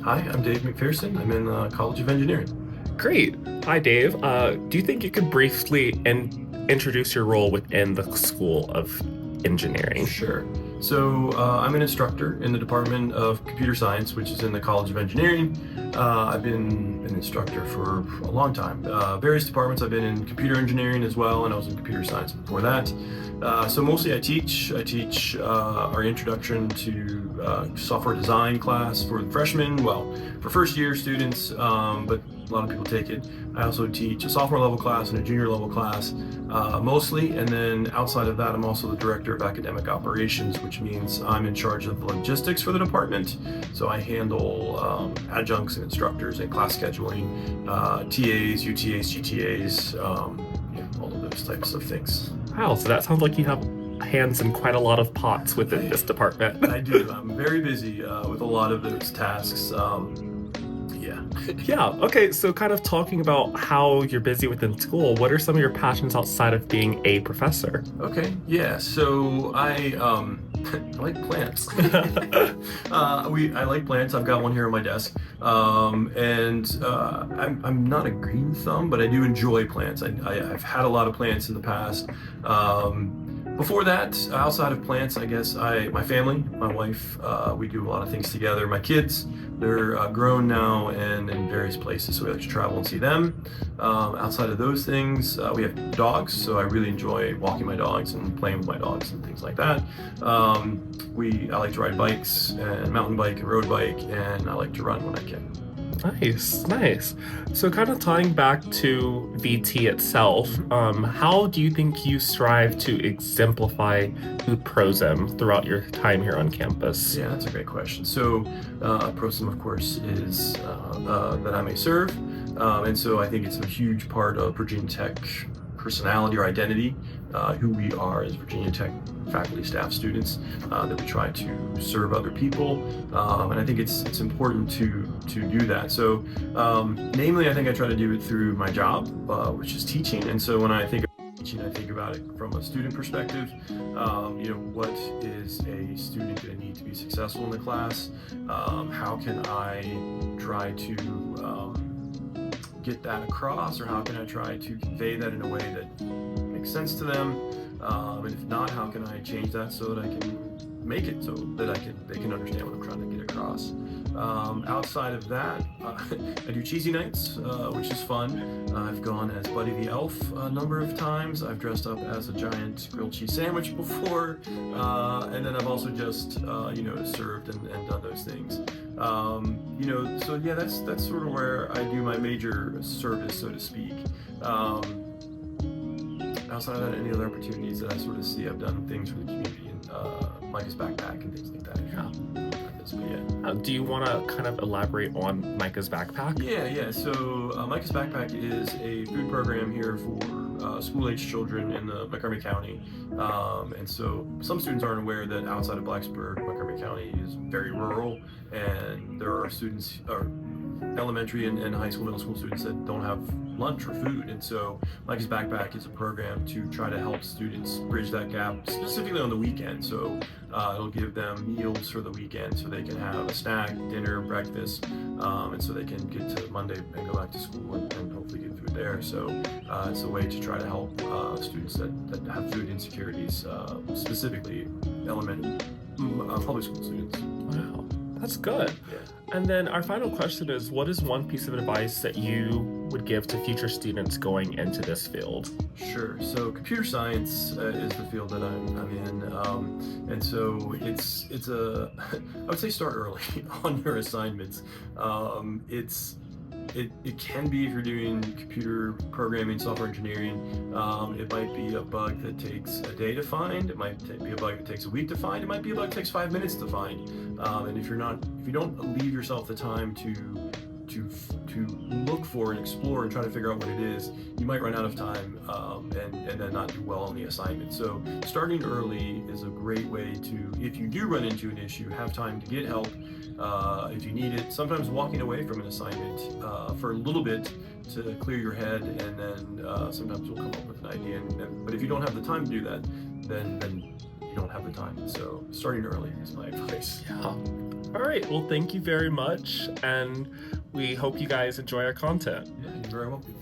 Hi, I'm Dave McPherson. I'm in the College of Engineering. Great. Hi, Dave. Do you think you could briefly introduce your role within the School of Engineering? Sure. I'm an instructor in the Department of Computer Science, which is in the College of Engineering. I've been an instructor for a long time. Various departments. I've been in computer engineering as well, and I was in computer science before that. So mostly I teach. I teach our introduction to software design class for the freshmen, well, for first year students, but a lot of people take it. I also teach a sophomore level class and a junior level class, mostly. And then outside of that, I'm also the director of academic operations, which means I'm in charge of the logistics for the department. So I handle adjuncts and instructors and class scheduling, TAs, UTAs, GTAs, all of those types of things. Wow, so that sounds like you have hands in quite a lot of pots within this department. I do. I'm very busy with a lot of those tasks. Yeah. Yeah, okay, so kind of talking about how you're busy within school, what are some of your passions outside of being a professor? Okay. Yeah. I like plants. I like plants. I've got one here on my desk. I'm not a green thumb, but I do enjoy plants. I've had a lot of plants in the past. Before that, outside of plants, I guess my family, my wife, we do a lot of things together. My kids, they're grown now and in various places, so we like to travel and see them. Outside of those things, we have dogs, so I really enjoy walking my dogs and playing with my dogs and things like that. I like to ride bikes and mountain bike and road bike, and I like to run when I can. Nice, nice. So kind of tying back to VT itself, how do you think you strive to exemplify prosm throughout your time here on campus? Yeah, that's a great question. ProSim, of course, is that I may serve. And so I think it's a huge part of Virginia Tech personality or identity, who we are as Virginia Tech faculty, staff, students, that we try to serve other people. And I think it's important to do that. So, namely, I think I try to do it through my job, which is teaching. And so when I think of teaching, I think about it from a student perspective. What is a student going to need to be successful in the class? How can I try to get that across, or how can I try to convey that in a way that makes sense to them? And if not, how can I change that so that I can make it so that they can understand what I'm trying to get across? Outside of that, I do cheesy nights, which is fun. I've gone as Buddy the Elf a number of times. I've dressed up as a giant grilled cheese sandwich before, and then I've also just served and done those things. So yeah, that's sort of where I do my major service, so to speak. Outside of that, any other opportunities that I sort of see, I've done things for the community and Micah's Backpack and things like that. Yeah. But yeah. Do you want to kind of elaborate on Micah's backpack? Yeah. So Micah's Backpack is a food program here for school-age children in the Montgomery County. And so some students aren't aware that outside of Blacksburg, Montgomery County is very rural, and there are students, or elementary and high school, middle school students that don't have lunch or food. And so Micah's Backpack is a program to try to help students bridge that gap, specifically on the weekend. So it'll give them meals for the weekend so they can have a snack, dinner, breakfast, and so they can get to Monday and go back to school and hopefully get food there. So it's a way to try to help students that have food insecurities, specifically public school students. Wow, that's good. Yeah. And then our final question is, what is one piece of advice that you would give to future students going into this field? Sure. So computer science is the field that I'm in, and so it's I would say start early on your assignments. It can be, if you're doing computer programming, software engineering, it might be a bug that takes a day to find. It might be a bug that takes a week to find. It might be a bug that takes 5 minutes to find. And if you don't leave yourself the time to look for and explore and try to figure out what it is, you might run out of time and then not do well on the assignment. So starting early is a great way to, if you do run into an issue, have time to get help if you need it. Sometimes walking away from an assignment for a little bit to clear your head, and then sometimes you'll come up with an idea. But if you don't have the time to do that, then you don't have the time. So starting early is my advice. Yeah. All right. Well, thank you very much. And we hope you guys enjoy our content. Yeah, you're very welcome.